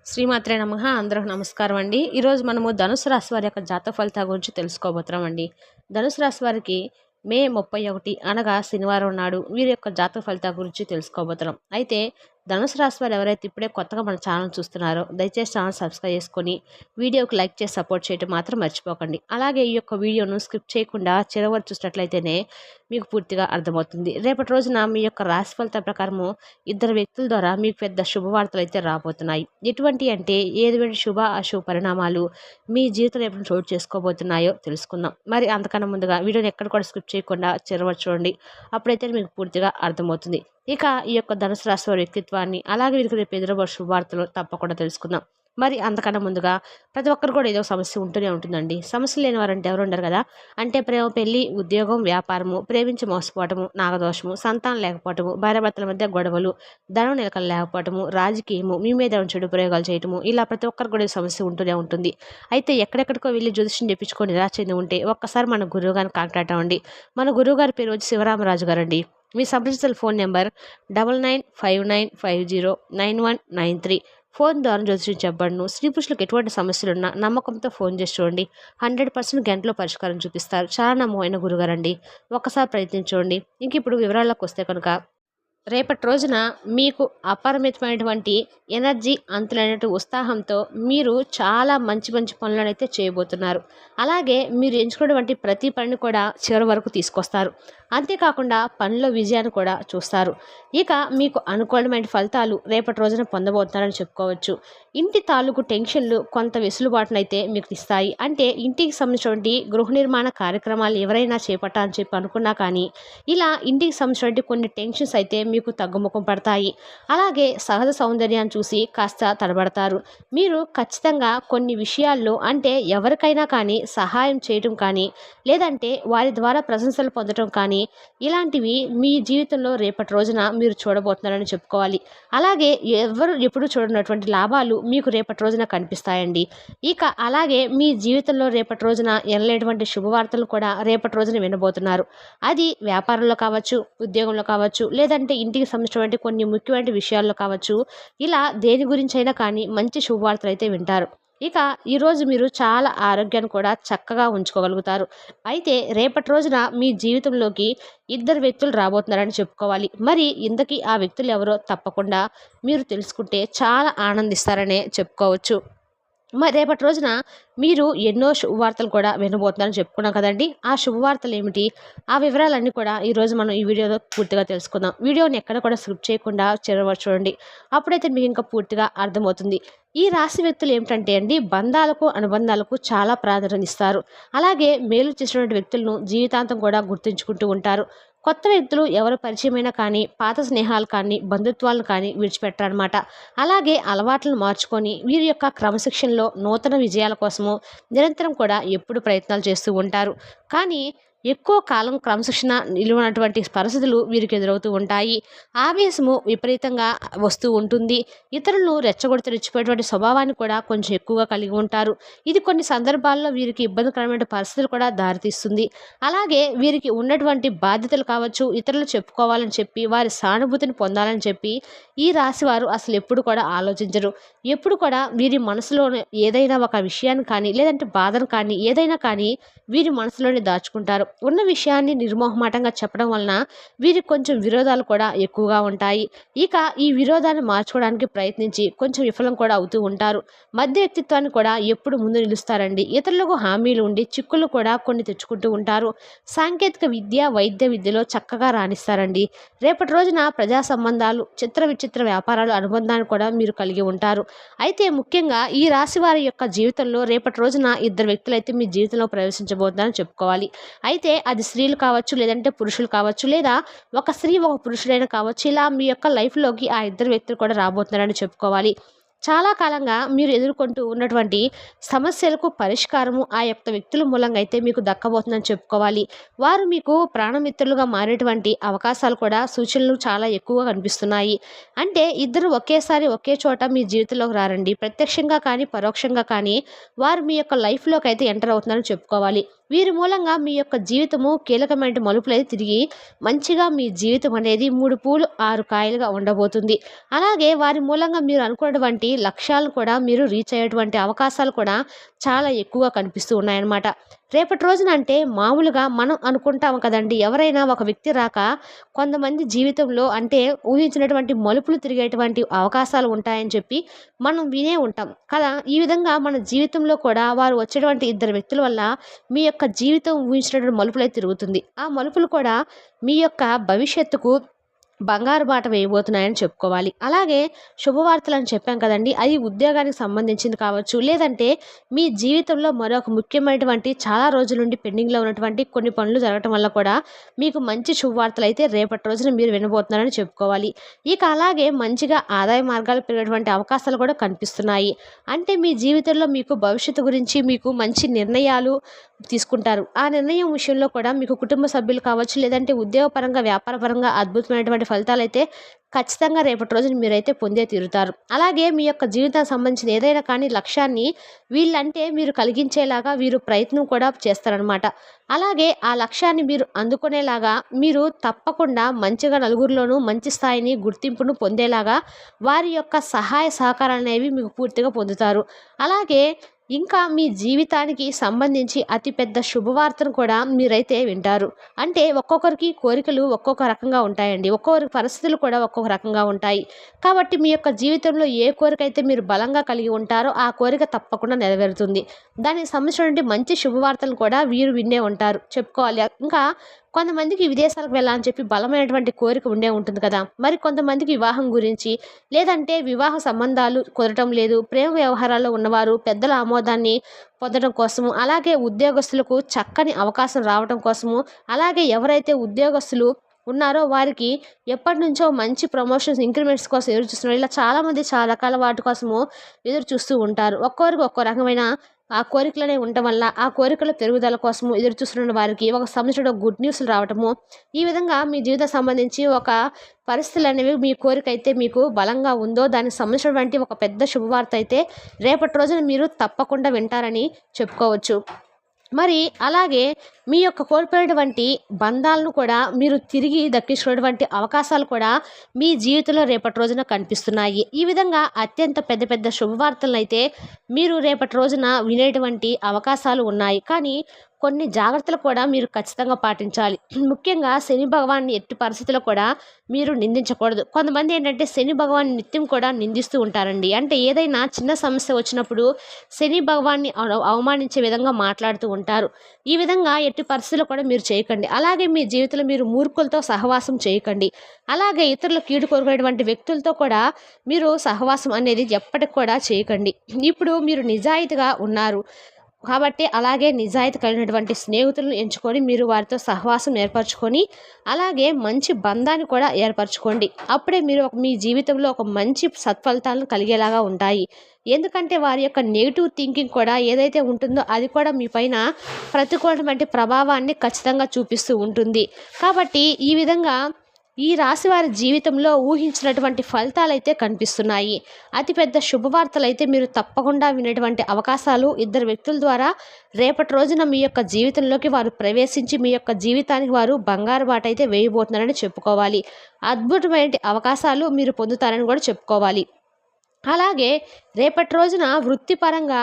శ్రీమాత్రే నమః. అందరికి నమస్కారం అండి. ఈరోజు మనము ధనుసు రాశి వారి యొక్క జాతక ఫలితాల గురించి తెలుసుకోబోతున్నాం అండి. ధనుసు రాశి వారికి మే 31 అనగా శనివారం నాడు వీరి యొక్క జాతక ఫలితాల గురించి తెలుసుకోబోతున్నాం. అయితే ధనుసు రాశి వారు ఎవరైతే ఇప్పుడే కొత్తగా మన ఛానల్ చూస్తున్నారో దయచేసి ఛానల్ సబ్స్క్రైబ్ చేసుకొని వీడియోకి లైక్ చేసి సపోర్ట్ చేయడం మాత్రం మర్చిపోకండి. అలాగే ఈ యొక్క వీడియోను స్కిప్ చేయకుండా చివరి చూసినట్లయితేనే మీకు పూర్తిగా అర్థమవుతుంది. రేపటి రోజున మీ యొక్క రాశి ఫలితాల ప్రకారము ఇద్దరు వ్యక్తుల ద్వారా మీకు పెద్ద శుభవార్తలు అయితే రాబోతున్నాయి. ఎటువంటి అంటే ఏటువంటి శుభ అశుభ పరిణామాలు మీ జీవితంలో ఎప్పుడు చోటు చేసుకోబోతున్నాయో తెలుసుకుందాం. మరి అంతకన్నా ముందుగా వీడియోని ఎక్కడ కూడా స్కిప్ చేయకుండా చివరి చూడండి. అప్పుడైతే మీకు పూర్తిగా అర్థమవుతుంది. ఇక ఈ యొక్క ధనుసు రాశి వారి వ్యక్తిత్వాన్ని అలాగే వీరికి రేపు ఎదురబోయే శుభవార్తలు తప్పకుండా తెలుసుకుందాం. మరి అంతకన్నా ముందుగా ప్రతి ఒక్కరు కూడా ఏదో సమస్య ఉంటూనే ఉంటుందండి. సమస్య లేని వారంటే ఎవరు ఉండరు కదా. అంటే ప్రేమ, పెళ్లి, ఉద్యోగం, వ్యాపారము, ప్రేమించి మోసపోవటము, నాగదోషము, సంతానం లేకపోవటము, భార్యాభర్తల మధ్య గొడవలు, ధనం నిలకలు లేకపోవటము, రాజకీయము, మీ మీద చెడు ప్రయోగాలు చేయటము, ఇలా ప్రతి ఒక్కరు కూడా సమస్య ఉంటూనే ఉంటుంది. అయితే ఎక్కడెక్కడికో వెళ్ళి జ్యోతిష్యం చెప్పించుకొని నిరాశ చెంది ఉంటే ఒక్కసారి మన గురువు గారిని కాంటాక్ట్ అవ్వండి. మన గురువు గారి పేరు వచ్చి శివరామరాజు గారు అండి. మీ సంప్రదించిన ఫోన్ నెంబర్ 9959509193. ఫోన్ ద్వారా జ్యోతిష్యం చెప్పబడును. స్త్రీ పురుషులకు ఎటువంటి సమస్యలున్నా నమ్మకంతో ఫోన్ చేసి చూడండి. 100% గంటలో పరిష్కారం చూపిస్తారు. చాలా నమ్మకమైన గురుగారండి. ఒక్కసారి ప్రయత్నించండి. ఇంక ఇప్పుడు వివరాల్లోకి వస్తే కనుక రేపటి రోజున మీకు అపరిమితమైనటువంటి ఎనర్జీ, అంతులైనటువంటి ఉత్సాహంతో మీరు చాలా మంచి మంచి పనులను అయితే చేయబోతున్నారు. అలాగే మీరు ఎంచుకున్నటువంటి ప్రతి పనిని కూడా చివరి వరకు తీసుకొస్తారు. అంతేకాకుండా పనిలో విజయాన్ని కూడా చూస్తారు. ఇక మీకు అనుకూలమైన ఫలితాలు రేపటి రోజున పొందబోతున్నారని చెప్పుకోవచ్చు. ఇంటి తాలూకు టెన్షన్లు కొంత వెసులుబాటునైతే మీకు ఇస్తాయి. అంటే ఇంటికి సంబంధించినటువంటి గృహ నిర్మాణ కార్యక్రమాలు ఎవరైనా చేపట్టాలని చెప్పి అనుకున్నా కానీ ఇలా ఇంటికి సంబంధించినటువంటి కొన్ని టెన్షన్స్ అయితే మీకు తగ్గుముఖం పడతాయి. అలాగే సహజ సౌందర్యాన్ని చూసి కాస్త తడబడతారు. మీరు ఖచ్చితంగా కొన్ని విషయాల్లో అంటే ఎవరికైనా కానీ సహాయం చేయటం కానీ లేదంటే వారి ద్వారా ప్రశంసలు పొందడం కానీ ఇలాంటివి మీ జీవితంలో రేపటి రోజున మీరు చూడబోతున్నారని చెప్పుకోవాలి. అలాగే ఎవరు ఎప్పుడు చూడనటువంటి లాభాలు మీకు రేపటి రోజున కనిపిస్తాయండి. ఇక అలాగే మీ జీవితంలో రేపటి రోజున ఎనలేటువంటి శుభవార్తలు కూడా రేపటి రోజున వినబోతున్నారు. అది వ్యాపారంలో కావచ్చు, ఉద్యోగంలో కావచ్చు, లేదంటే ఇంటికి సంబంధించినటువంటి కొన్ని ముఖ్యమైన విషయాల్లో కావచ్చు. ఇలా దేని గురించి అయినా కానీ మంచి శుభవార్తలు అయితే వింటారు. ఇక ఈరోజు మీరు చాలా ఆరోగ్యాన్ని కూడా చక్కగా ఉంచుకోగలుగుతారు. అయితే రేపటి రోజున మీ జీవితంలోకి ఇద్దరు వ్యక్తులు రాబోతున్నారని చెప్పుకోవాలి. మరి ఇంతకీ ఆ వ్యక్తులు ఎవరో తప్పకుండా మీరు తెలుసుకుంటే చాలా ఆనందిస్తారనే చెప్పుకోవచ్చు. మరి రేపటి రోజున మీరు ఎన్నో శుభవార్తలు కూడా వినబోతున్నారని చెప్పుకున్నాం కదండి. ఆ శుభవార్తలు ఏమిటి, ఆ వివరాలన్నీ కూడా ఈరోజు మనం ఈ వీడియోలో పూర్తిగా తెలుసుకుందాం. వీడియోని ఎక్కడ కూడా స్కిప్ చేయకుండా చివరి చూడండి. అప్పుడైతే మీకు ఇంకా పూర్తిగా అర్థమవుతుంది. ఈ రాశి వ్యక్తులు ఏమిటంటే అండి, బంధాలకు అనుబంధాలకు చాలా ప్రాధాన్యత ఇస్తారు. అలాగే మేలు చేసినటువంటి వ్యక్తులను జీవితాంతం కూడా గుర్తుంచుకుంటూ ఉంటారు. కొత్త వ్యక్తులు ఎవరు పరిచయమైనా కానీ పాత స్నేహాలు కానీ బంధుత్వాలను కానీ విడిచిపెట్టారనమాట. అలాగే అలవాట్లను మార్చుకొని వీరి యొక్క క్రమశిక్షణలో నూతన విజయాల కోసము నిరంతరం కూడా ఎప్పుడు ప్రయత్నాలు చేస్తూ ఉంటారు. కానీ ఎక్కువ కాలం క్రమశిక్షణ నిలువనటువంటి పరిస్థితులు వీరికి ఎదురవుతూ ఉంటాయి. ఆవేశము విపరీతంగా వస్తూ ఉంటుంది. ఇతరులను రెచ్చగొడుతూ రెచ్చిపోయేటువంటి స్వభావాన్ని కూడా కొంచెం ఎక్కువగా కలిగి ఉంటారు. ఇది కొన్ని సందర్భాల్లో వీరికి ఇబ్బందికరమైన పరిస్థితులు కూడా దారితీస్తుంది. అలాగే వీరికి ఉన్నటువంటి బాధ్యతలు కావచ్చు, ఇతరులు చెప్పుకోవాలని చెప్పి వారి సానుభూతిని పొందాలని చెప్పి ఈ రాశి వారు అసలు ఎప్పుడు కూడా ఆలోచించరు. ఎప్పుడు కూడా వీరి మనసులో ఏదైనా ఒక విషయాన్ని కానీ లేదంటే బాధను కానీ ఏదైనా కానీ వీరి మనసులోనే దాచుకుంటారు. ఉన్న విషయాన్ని నిర్మోహమాటంగా చెప్పడం వలన వీరికి కొంచెం విరోధాలు కూడా ఎక్కువగా ఉంటాయి. ఇక ఈ విరోధాన్ని మార్చుకోవడానికి ప్రయత్నించి కొంచెం విఫలం కూడా అవుతూ ఉంటారు. మధ్య వ్యక్తిత్వాన్ని కూడా ఎప్పుడు ముందు నిలుస్తారండి. ఇతరులకు హామీలు ఉండి చిక్కులు కూడా కొన్ని తెచ్చుకుంటూ ఉంటారు. సాంకేతిక విద్య, వైద్య విద్యలో చక్కగా రాణిస్తారండి. రేపటి రోజున ప్రజా సంబంధాలు, చిత్ర విచిత్ర వ్యాపారాలు అనుబంధాన్ని కూడా మీరు కలిగి ఉంటారు. అయితే ముఖ్యంగా ఈ రాశి వారి యొక్క జీవితంలో రేపటి రోజున ఇద్దరు వ్యక్తులు అయితే మీ జీవితంలో ప్రవేశించబోతున్నారని చెప్పుకోవాలి. అయితే అది స్త్రీలు కావచ్చు, లేదంటే పురుషులు కావచ్చు, లేదా ఒక స్త్రీ ఒక పురుషుడైనా కావచ్చు. ఇలా మీ యొక్క లైఫ్లోకి ఆ ఇద్దరు వ్యక్తులు కూడా రాబోతున్నారని చెప్పుకోవాలి. చాలా కాలంగా మీరు ఎదుర్కొంటూ ఉన్నటువంటి సమస్యలకు పరిష్కారము ఆ యొక్క వ్యక్తుల మూలంగా అయితే మీకు దక్కబోతుందని చెప్పుకోవాలి. వారు మీకు ప్రాణమిత్రులుగా మారేటువంటి అవకాశాలు కూడా సూచనలు చాలా ఎక్కువగా కనిపిస్తున్నాయి. అంటే ఇద్దరు ఒకేసారి ఒకే చోట మీ జీవితంలోకి రారండి. ప్రత్యక్షంగా కానీ పరోక్షంగా కానీ వారు మీ యొక్క లైఫ్లోకి అయితే ఎంటర్ అవుతున్నారని చెప్పుకోవాలి. వీరి మూలంగా మీ యొక్క జీవితము కీలకమైన మలుపులైతే తిరిగి మంచిగా మీ జీవితం అనేది 3 పూలు 6 కాయలుగా ఉండబోతుంది. అలాగే వారి మూలంగా మీరు అనుకున్నటువంటి లక్ష్యాలను కూడా మీరు రీచ్ అయ్యేటువంటి అవకాశాలు కూడా చాలా ఎక్కువగా కనిపిస్తూ ఉన్నాయన్నమాట. రేపటి రోజున అంటే మామూలుగా మనం అనుకుంటాం కదండీ! ఎవరైనా ఒక వ్యక్తి రాక కొంతమంది జీవితంలో అంటే ఊహించినటువంటి మలుపులు తిరిగేటువంటి అవకాశాలు ఉంటాయని చెప్పి మనం వినే ఉంటాం కదా! ఈ విధంగా మన జీవితంలో కూడా వారు వచ్చేటువంటి ఇద్దరు వ్యక్తుల వల్ల మీ యొక్క జీవితం ఊహించినటువంటి మలుపులైతే తిరుగుతుంది. ఆ మలుపులు కూడా మీ యొక్క భవిష్యత్తుకు బంగారు బాట వేయబోతున్నాయని చెప్పుకోవాలి. అలాగే శుభవార్తలని చెప్పాం కదండీ! అది ఉద్యోగానికి సంబంధించింది కావచ్చు, లేదంటే మీ జీవితంలో మరొక ముఖ్యమైనటువంటి చాలా రోజుల నుండి పెండింగ్‌లో ఉన్నటువంటి కొన్ని పనులు జరగటం వల్ల కూడా మీకు మంచి శుభవార్తలైతే రేపటి రోజున మీరు వినబోతున్నారని చెప్పుకోవాలి. ఇక అలాగే మంచిగా ఆదాయ మార్గాలు పెరిగేటువంటి అవకాశాలు కూడా కనిపిస్తున్నాయి. అంటే మీ జీవితంలో మీకు భవిష్యత్తు గురించి మీకు మంచి నిర్ణయాలు తీసుకుంటారు. ఆ నిర్ణయం విషయంలో కూడా మీకు కుటుంబ సభ్యులు కావచ్చు, లేదంటే ఉద్యోగపరంగా, వ్యాపారపరంగా అద్భుతమైనటువంటి ఫలితాలైతే ఖచ్చితంగా రేపటి రోజున మీరైతే పొందే తీరుతారు. అలాగే మీ యొక్క జీవితానికి సంబంధించిన ఏదైనా కానీ లక్ష్యాన్ని వీళ్ళంటే మీరు కలిగించేలాగా వీరు ప్రయత్నం కూడా చేస్తారనమాట. అలాగే ఆ లక్ష్యాన్ని మీరు అందుకునేలాగా మీరు తప్పకుండా మంచిగా నలుగురిలోనూ మంచి స్థాయిని, గుర్తింపును పొందేలాగా వారి యొక్క సహాయ సహకారాలనేవి మీకు పూర్తిగా పొందుతారు. అలాగే ఇంకా మీ జీవితానికి సంబంధించి అతిపెద్ద శుభవార్తను కూడా మీరైతే వింటారు. అంటే ఒక్కొక్కరికి కోరికలు ఒక్కొక్క రకంగా ఉంటాయండి. ఒక్కొక్కరి పరిస్థితులు కూడా ఒక్కొక్క రకంగా ఉంటాయి. కాబట్టి మీ యొక్క జీవితంలో ఏ కోరిక అయితే మీరు బలంగా కలిగి ఉంటారో ఆ కోరిక తప్పకుండా నెరవేరుతుంది. దానికి సంబంధించినటువంటి మంచి శుభవార్తలు కూడా వీరు వినే ఉంటారు చెప్పుకోవాలి. ఇంకా కొంతమందికి విదేశాలకు వెళ్ళాలని చెప్పి బలమైనటువంటి కోరిక ఉండే ఉంటుంది కదా! మరి కొంతమందికి వివాహం గురించి, లేదంటే వివాహ సంబంధాలు కుదరటం లేదు, ప్రేమ వ్యవహారాల్లో ఉన్నవారు పెద్దల ఆమోదాన్ని పొందడం కోసము, అలాగే ఉద్యోగస్తులకు చక్కని అవకాశం రావడం కోసము, అలాగే ఎవరైతే ఉద్యోగస్తులు ఉన్నారో వారికి ఎప్పటినుంచో మంచి ప్రమోషన్స్, ఇంక్రిమెంట్స్ కోసం ఎదురు చూస్తున్నారు. ఇలా చాలామంది చాలా రకాల వాటి కోసము ఎదురు చూస్తూ ఉంటారు. ఒక్కొక్కరికి ఒక్కో రకమైన ఆ కోరికలనే ఉండటం వల్ల ఆ కోరికల పెరుగుదల కోసము ఎదురు చూస్తున్న వారికి ఒక సంవత్సరం గుడ్ న్యూస్‌లు రావటము, ఈ విధంగా మీ జీవితం సంబంధించి ఒక పరిస్థితులు అనేవి మీ కోరిక అయితే మీకు బలంగా ఉందో దానికి సంబంధించినటువంటి ఒక పెద్ద శుభవార్త అయితే రేపటి రోజున మీరు తప్పకుండా వింటారని చెప్పుకోవచ్చు. మరి అలాగే మీ యొక్క కోల్పోయినటువంటి బంధాలను కూడా మీరు తిరిగి దక్కించుకునేటువంటి అవకాశాలు కూడా మీ జీవితంలో రేపటి రోజున కనిపిస్తున్నాయి. ఈ విధంగా అత్యంత పెద్ద పెద్ద శుభవార్తలనైతే మీరు రేపటి రోజున వినేటువంటి అవకాశాలు ఉన్నాయి. కానీ కొన్ని జాగ్రత్తలు కూడా మీరు ఖచ్చితంగా పాటించాలి. ముఖ్యంగా శని భగవాన్ని ఎట్టి పరిస్థితుల్లో కూడా మీరు నిందించకూడదు. కొంతమంది ఏంటంటే శని భగవాన్ని నిత్యం కూడా నిందిస్తూ ఉంటారండి. అంటే ఏదైనా చిన్న సమస్య వచ్చినప్పుడు శని భగవాన్ని అవమానించే విధంగా మాట్లాడుతూ ఉంటారు. ఈ విధంగా ఎట్టి పరిస్థితుల్లో కూడా మీరు చేయకండి. అలాగే మీ జీవితంలో మీరు మూర్ఖులతో సహవాసం చేయకండి. అలాగే ఇతరుల కీడు కోరుకునేటువంటి వ్యక్తులతో కూడా మీరు సహవాసం అనేది ఎప్పటికి కూడా చేయకండి. ఇప్పుడు మీరు నిజాయితీగా ఉన్నారు కాబట్టి అలాగే నిజాయితీ కలిగినటువంటి స్నేహితులను ఎంచుకొని మీరు వారితో సహవాసం ఏర్పరచుకొని అలాగే మంచి బంధాన్ని కూడా ఏర్పరచుకోండి. అప్పుడే మీరు మీ జీవితంలో ఒక మంచి సత్ఫలితాలను కలిగేలాగా ఉంటాయి. ఎందుకంటే వారి యొక్క నెగిటివ్ థింకింగ్ కూడా ఏదైతే ఉంటుందో అది కూడా మీ పైన ప్రతికూలమైన ప్రభావాన్ని ఖచ్చితంగా చూపిస్తూ ఉంటుంది. కాబట్టి ఈ విధంగా ఈ రాశి వారి జీవితంలో ఊహించినటువంటి ఫలితాలైతే కనిపిస్తున్నాయి. అతిపెద్ద శుభవార్తలైతే మీరు తప్పకుండా వినేటువంటి అవకాశాలు ఇద్దరు వ్యక్తుల ద్వారా రేపటి రోజున మీ యొక్క జీవితంలోకి వారు ప్రవేశించి మీ యొక్క జీవితానికి వారు బంగారు బాట అయితే వేయబోతున్నారని చెప్పుకోవాలి. అద్భుతమైన అవకాశాలు మీరు పొందుతారని కూడా చెప్పుకోవాలి. అలాగే రేపటి రోజున వృత్తిపరంగా,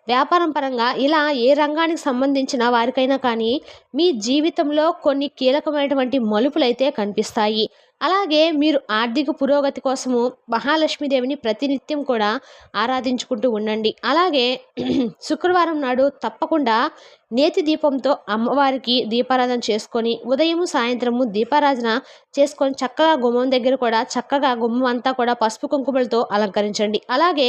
వ్యాపారం పరంగా ఇలా ఏ రంగానికి సంబంధించిన వారికైనా కానీ మీ జీవితంలో కొన్ని కీలకమైనటువంటి మలుపులైతే కనిపిస్తాయి. అలాగే మీరు ఆర్థిక పురోగతి కోసము మహాలక్ష్మీదేవిని ప్రతినిత్యం కూడా ఆరాధించుకుంటూ ఉండండి. అలాగే శుక్రవారం నాడు తప్పకుండా నేతి దీపంతో అమ్మవారికి దీపారాధన చేసుకొని ఉదయము సాయంత్రము దీపారాధన చేసుకొని చక్కగా గుమ్మం దగ్గర కూడా చక్కగా గుమ్మం అంతా కూడా పసుపు కుంకుమలతో అలంకరించండి. అలాగే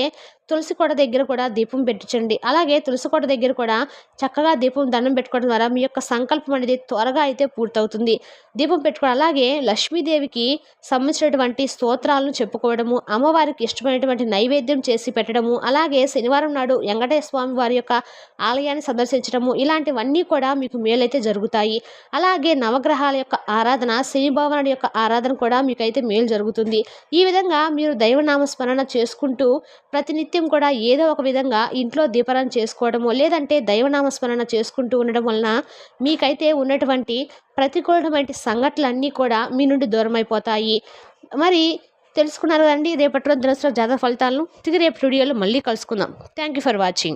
తులసి కోట దగ్గర కూడా దీపం పెట్టించండి. అలాగే తులసి కోట దగ్గర కూడా చక్కగా దీపం దండం పెట్టుకోవడం ద్వారా మీ యొక్క సంకల్పం అనేది త్వరగా అయితే పూర్తవుతుంది. దీపం పెట్టుకోవడం అలాగే లక్ష్మీదేవికి సంబంధించినటువంటి స్తోత్రాలను చెప్పుకోవడము, అమ్మవారికి ఇష్టమైనటువంటి నైవేద్యం చేసి పెట్టడము, అలాగే శనివారం నాడు వెంకటేశ్వర స్వామి వారి యొక్క ఆలయాన్ని సందర్శించడము, ఇలా ఇలాంటివన్నీ కూడా మీకు మేలైతే జరుగుతాయి. అలాగే నవగ్రహాల యొక్క ఆరాధన, శని భగవానుడి యొక్క ఆరాధన కూడా మీకైతే మేలు జరుగుతుంది. ఈ విధంగా మీరు దైవనామ స్మరణ చేసుకుంటూ ప్రతినిత్యం కూడా ఏదో ఒక విధంగా ఇంట్లో దీపారాధన చేసుకోవడము, లేదంటే దైవనామ స్మరణ చేసుకుంటూ ఉండడం వలన మీకైతే ఉన్నటువంటి ప్రతికూలమైన సంఘటనలన్నీ కూడా మీ నుండి దూరమైపోతాయి. మరి తెలుసుకున్నారు కదండి రేపటి రోజు దినోత్సవ జాతక ఫలితాలను. తిరిగి రేపు వీడియోలో మళ్ళీ కలుసుకుందాం. Thank you for watching.